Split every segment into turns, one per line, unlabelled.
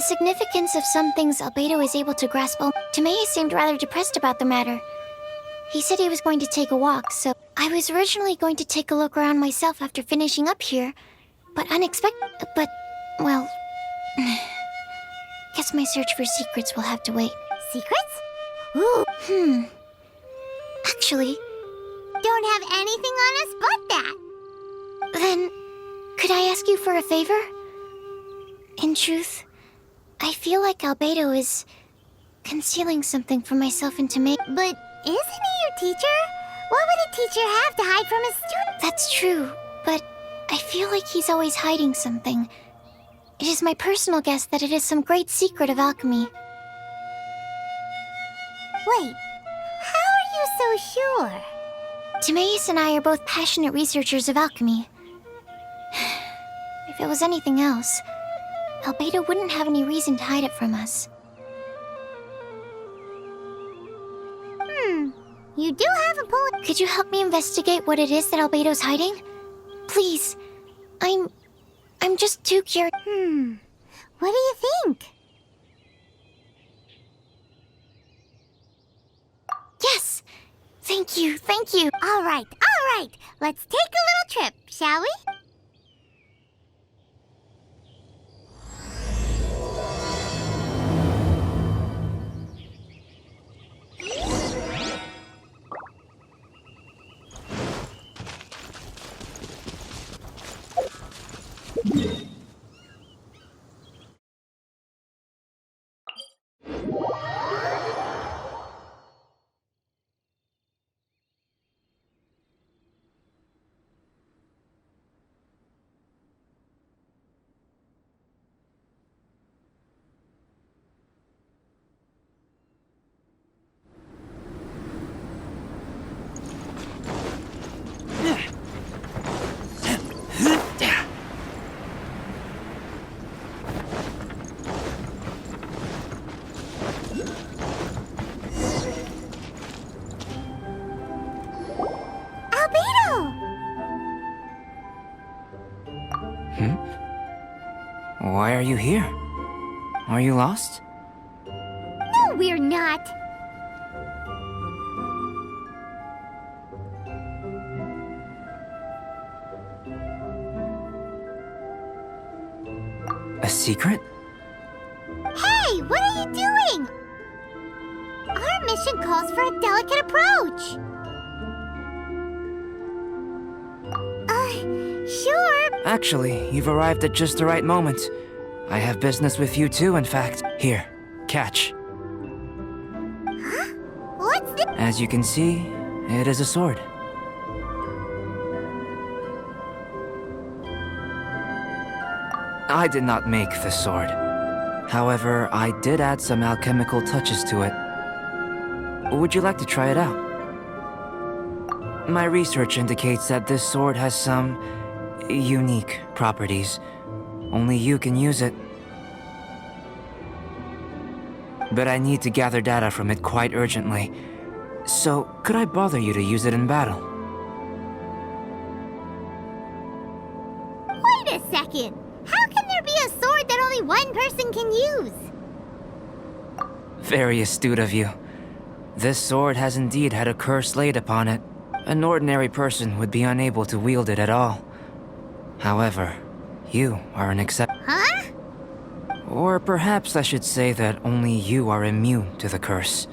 significance of some things Albedo is able to grasp. Tomei seemed rather depressed about the matter. He said he was going to take a walk, so I was originally going to take a look around myself after finishing up here, but well, guess my search for secrets will have to wait.
Secrets? Ooh.
Actually,
Don't have anything on us but that.
then, could I ask you for a favor? In truth, I feel like Albedo is concealing something from myself and Tomei.
But isn't he your teacher? What would a teacher have to hide from a student?
That's true, but I feel like he's always hiding something. It is my personal guess that it is some great secret of alchemy.
Wait, how are you so sure?
Timaeus and I are both passionate researchers of alchemy. If it was anything else, Albedo wouldn't have any reason to hide it from us.
You do have a point.
Could you help me investigate what it is that Albedo's hiding? Please. I'm just too curious.
What do you think?
Yes! Thank you, thank you.
All right. Let's take a little trip, shall we?
Why are you here? Are you lost?
No, we're not.
A secret?
Hey, what are you doing? Our mission calls for a delicate approach. Sure.
Actually, you've arrived at just the right moment. I have business with you too, in fact. Here, catch.
Huh? What's this?
As you can see, it is a sword. I did not make the sword. However, I did add some alchemical touches to it. Would you like to try it out? My research indicates that this sword has some unique properties. Only you can use it. But I need to gather data from it quite urgently. So, could I bother you to use it in battle?
Wait a second. How can there be a sword that only one person can use?
Very astute of you. This sword has indeed had a curse laid upon it. An ordinary person would be unable to wield it at all. However, you are an exception.
Huh?
Or perhaps I should say that only you are immune to the curse.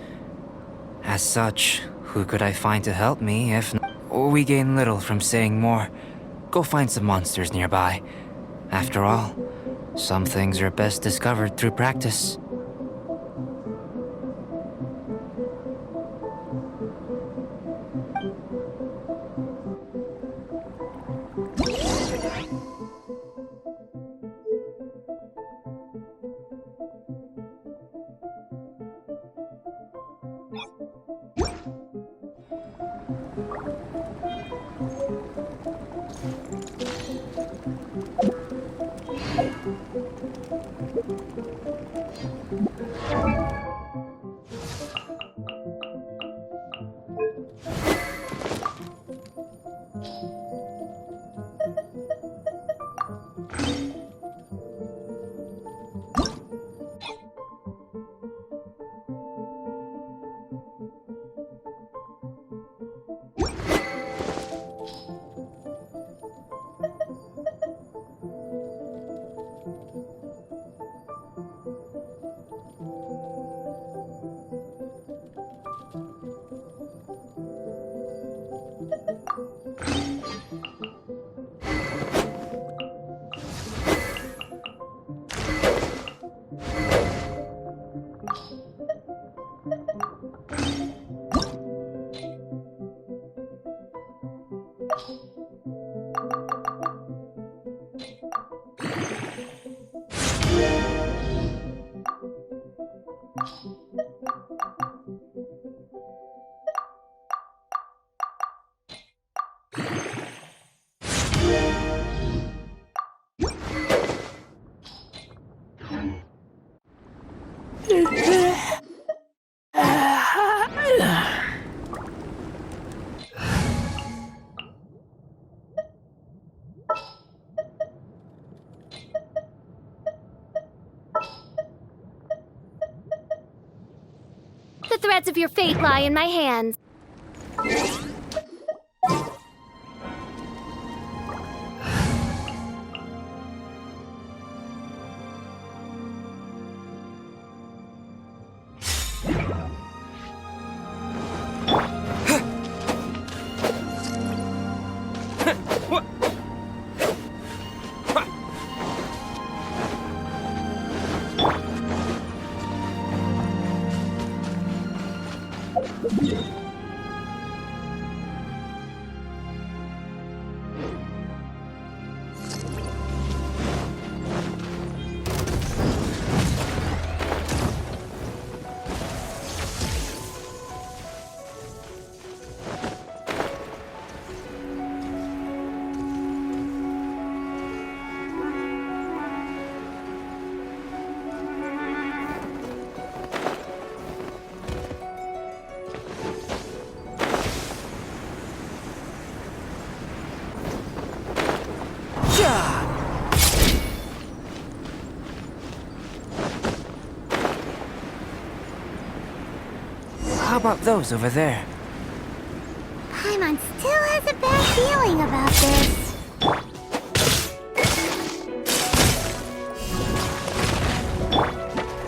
As such, who could I find to help me if not? We gain little from saying more. Go find some monsters nearby. After all, some things are best discovered through practice.
threads of your fate lie in my hands.
How about those over there?
Paimon still has a bad feeling about this.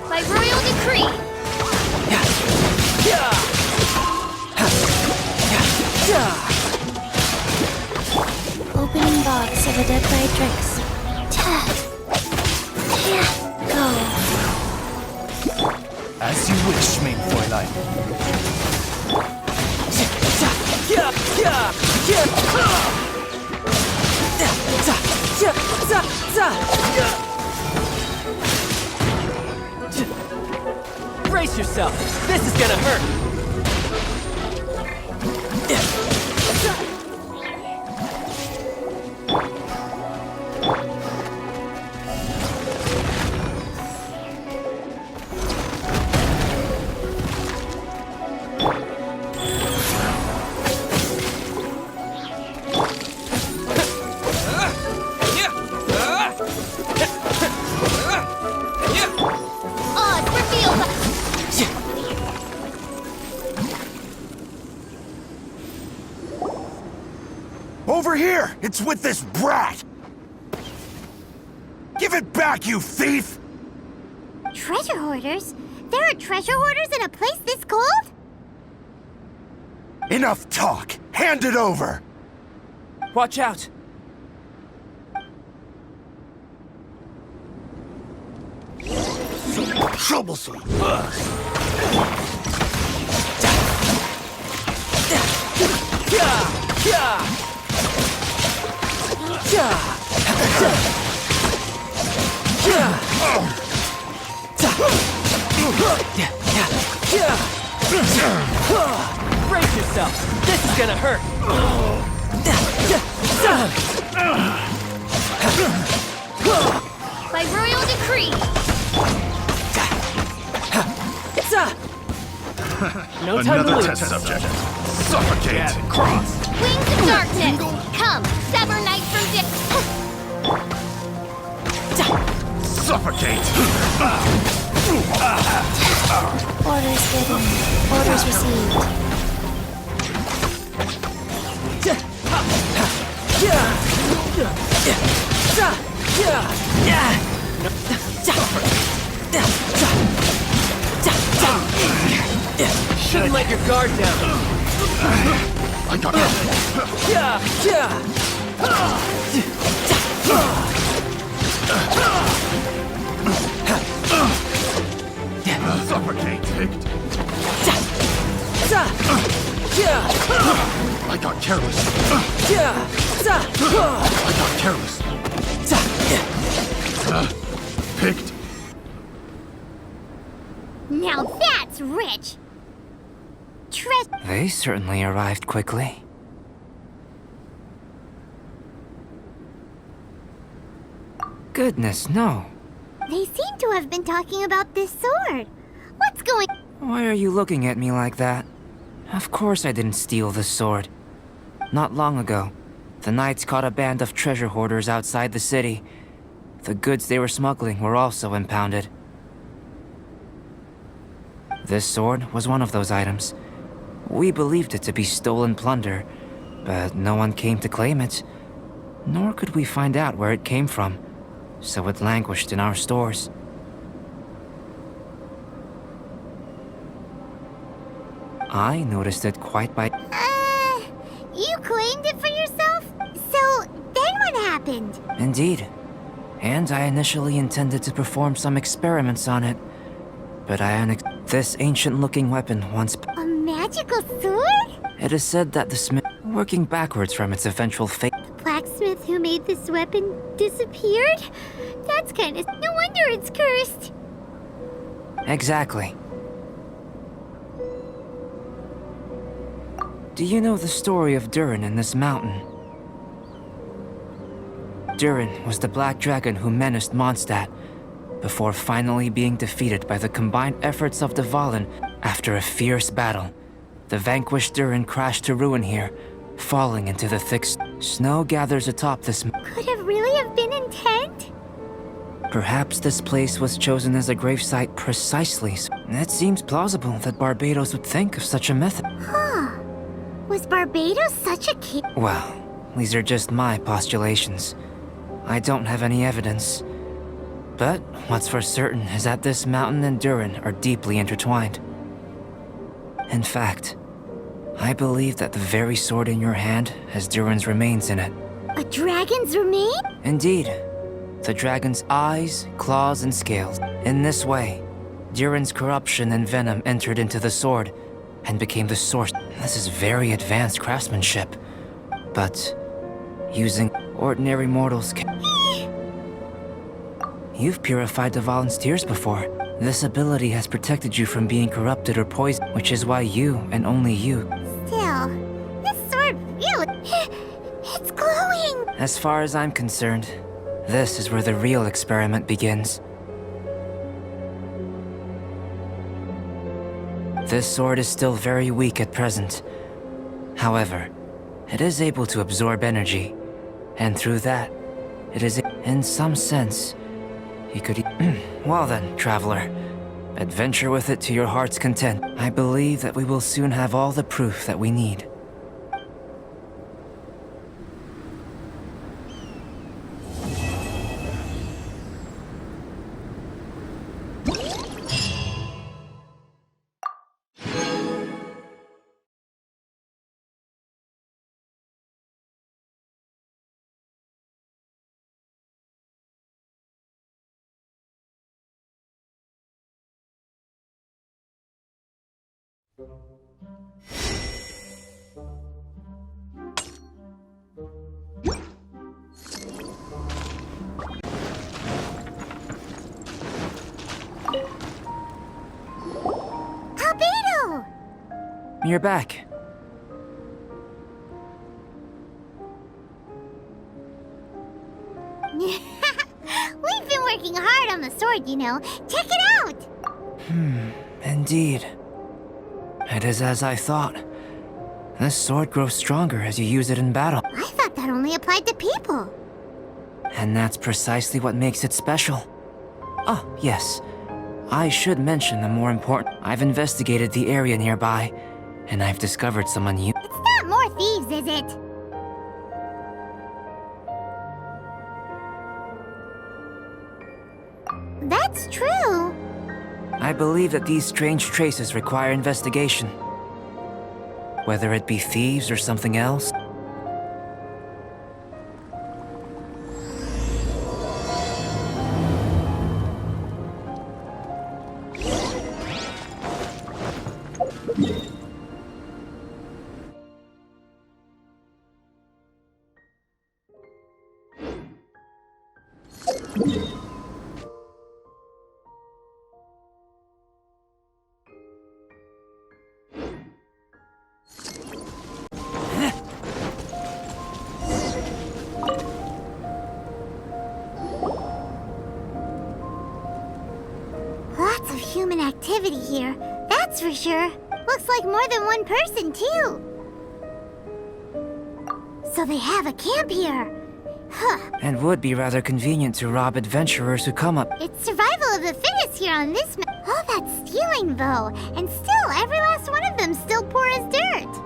By royal decree!
Opening box of a dead by tricks. Go.
As you wish, main Fräulein. Brace yourself. This is gonna hurt.
Odds revealed by...
Over here! It's with this brat! Give it back, you thief!
Treasure hoarders? There are treasure hoarders in a place this cold?
Enough talk! Hand it over!
Watch out.
Troublesome!
Brace yourself. This is gonna hurt.
By royal decree!
No time to lose.
test subject. Suffocate!
Cross.
Wings of darkness! Come, sever night from day!
Suffocate!
Orders given. Orders received.
Shouldn't let your guard down.
I got Suffocate! Picked. I got careless. I got careless. Picked.
Now that's rich!
They certainly arrived quickly. Goodness, no.
They seem to have been talking about this sword. What's going...
Why are you looking at me like that? Of course I didn't steal the sword. Not long ago, the knights caught a band of treasure hoarders outside the city. The goods they were smuggling were also impounded. This sword was one of those items. We believed it to be stolen plunder, but no one came to claim it. Nor could we find out where it came from, so it languished in our stores. I noticed it quite by...
You claimed it for yourself? So, then what happened?
Indeed. And I initially intended to perform some experiments on it, but this ancient-looking weapon once...
A magical sword?
It is said that the smith, working backwards from its eventual fate...
The blacksmith who made this weapon disappeared? That's no wonder it's cursed.
Exactly. Do you know the story of Durin in this mountain? Durin was the black dragon who menaced Mondstadt, before finally being defeated by the combined efforts of the Valen. After a fierce battle, the vanquished Durin crashed to ruin here, falling into the thick snow gathers atop this...
Could it really have been intent?
Perhaps this place was chosen as a gravesite precisely. It seems plausible that Barbados would think of such a method.
Huh. Was Barbados such a kid?
Well, these are just my postulations. I don't have any evidence. But what's for certain is that this mountain and Durin are deeply intertwined. In fact, I believe that the very sword in your hand has Durin's remains in it.
A dragon's remain?
Indeed. The dragon's eyes, claws, and scales. In this way, Durin's corruption and venom entered into the sword and became the source. This is very advanced craftsmanship. But using ordinary mortals can... You've purified the Valen's tears before. This ability has protected you from being corrupted or poisoned, which is why you, and only you...
Still, this sword really... It's glowing!
As far as I'm concerned, this is where the real experiment begins. This sword is still very weak at present. However, it is able to absorb energy, and through that, it is, in some sense, you could... Well then, traveler, adventure with it to your heart's content. I believe that we will soon have all the proof that we need.
Albedo!
You're back.
We've been working hard on the sword, you know. Check it out!
Indeed. It is as I thought. This sword grows stronger as you use it in battle.
I thought that only applied to people.
And that's precisely what makes it special. Oh, yes. I should mention the more important... I've investigated the area nearby, and I've discovered some
It's not more thieves, is it? That's true.
I believe that these strange traces require investigation. Whether it be thieves or something else.
Lots of human activity here, that's for sure. Looks like more than one person, too. So they have a camp here. Huh.
And would be rather convenient to rob adventurers who come up.
It's survival of the fittest here on this All that stealing, though, and still every last one of them still poor as dirt.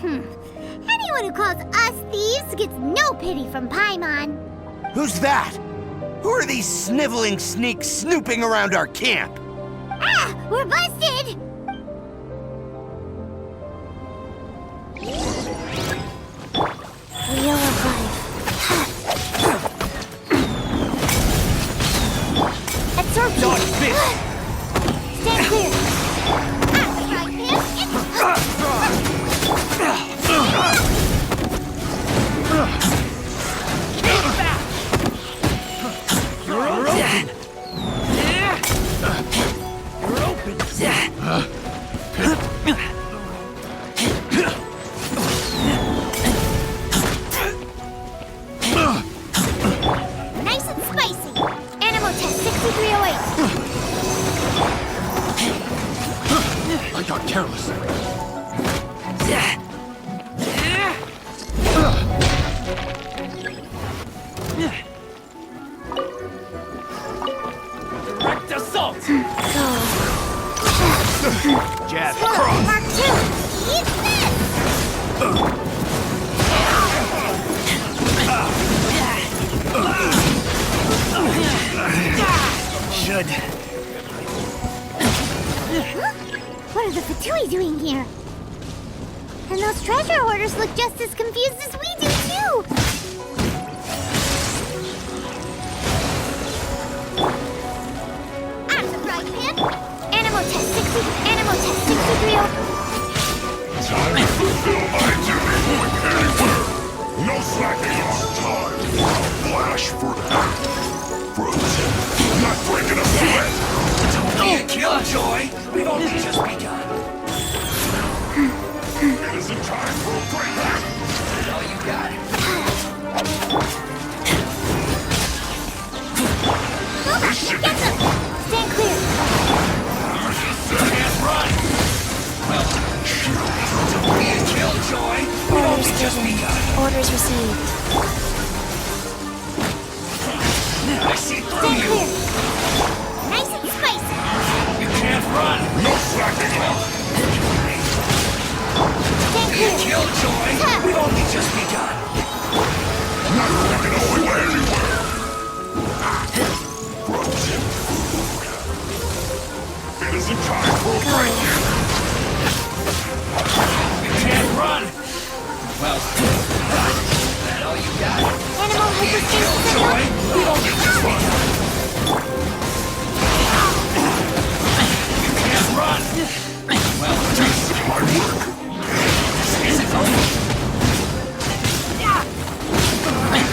Anyone who calls us thieves gets no pity from Paimon.
Who's that? Who are these sniveling sneaks snooping around our camp?
Ah! We're busted!
Wheel of life. Absorption.
Dodge this!
Stand clear.
Nice and spicy.
Animal test 6308.
I got careless.
Direct assault!
Jab
Whoa,
cross!
Mark 2! Eat this!
Should.
What are the Fatui doing here? And those treasure hoarders look just as confused as we do, too! I'm the frying pan!
Animal test 6308.
Time to fulfill my duty with character. No slacking on time. Flash for act. Frozen. Not breaking a sweat.
Don't be a killjoy! We've only just begun.
It isn't time for a break.
That's all you got.
Get them!
Stand clear.
Can't run! Well, don't be a killjoy! We've only just begun.
Orders received.
I see through
Stand
you!
clear.
Nice and spicy!
You can't run!
No slacking on.
Stand
Be a
clear.
killjoy! We've only just begun.
Not breaking away anywhere. Frozen food. It isn't time for a break.
You can't run! Well, that all you got?
Animal hyperstasis
Killjoy!
unlocked.
We've only just begun. You can't run! Well,
This is my work.
this isn't over.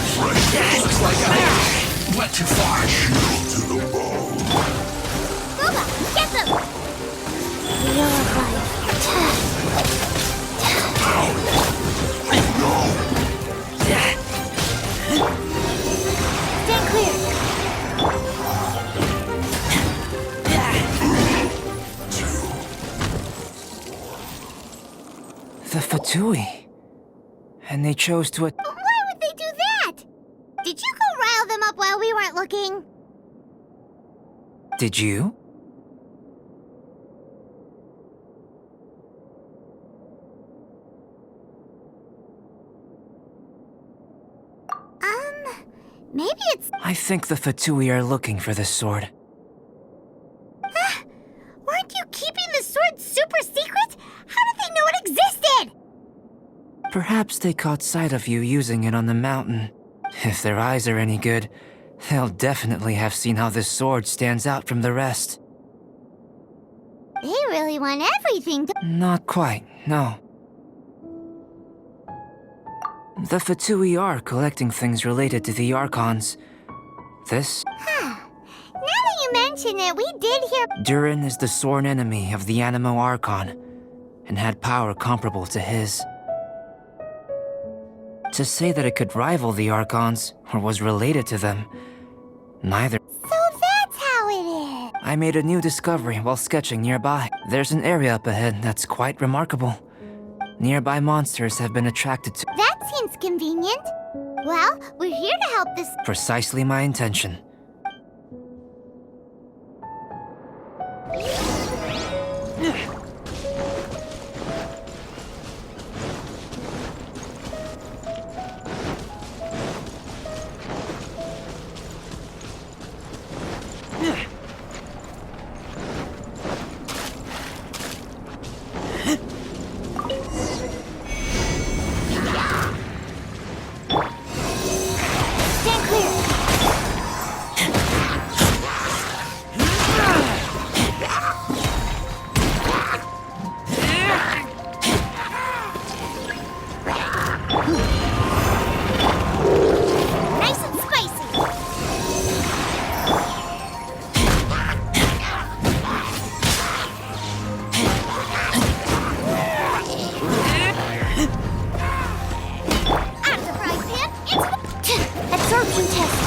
Looks like I went too far.
Shield to the bone.
Boba, get them!
Wheel of life.
No.
Stand clear.
The Fatui. And they chose to
Why would they do that? Did you go rile them up while we weren't looking?
Did you?
Maybe it's...
I think the Fatui are looking for this sword.
Weren't you keeping the sword super secret? How did they know it existed?
Perhaps they caught sight of you using it on the mountain. If their eyes are any good, they'll definitely have seen how this sword stands out from the rest.
They really want everything to...
Not quite, no. The Fatui are collecting things related to the Archons. This,
Now that you mention it, we did hear...
Durin is the sworn enemy of the Animo Archon, and had power comparable to his. To say that it could rival the Archons, or was related to them, neither.
So that's how it is.
I made a new discovery while sketching nearby. There's an area up ahead that's quite remarkable. Nearby monsters have been attracted to
That seems convenient. Well, we're here to help this.
precisely my intention.
Stand clear. Nice and spicy. Out of the frying pan, into the absorption test.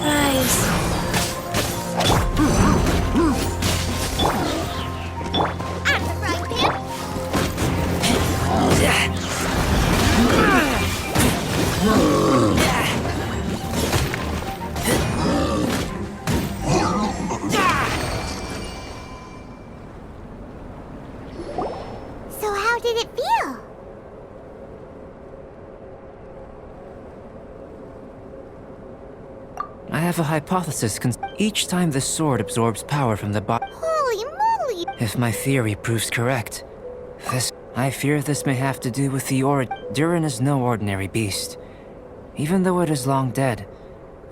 Rise.
Out of the frying pan. So how did it feel?
I have a hypothesis. Each time the sword absorbs power from the body.
Holy moly!
If my theory proves correct, I fear this may have to do with the Durin is no ordinary beast. Even though it is long dead,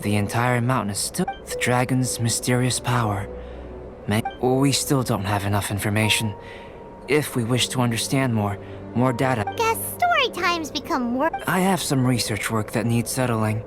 the entire mountain is still the dragon's mysterious power. We still don't have enough information. If we wish to understand more data.
Guess story times become more.
I have some research work that needs settling.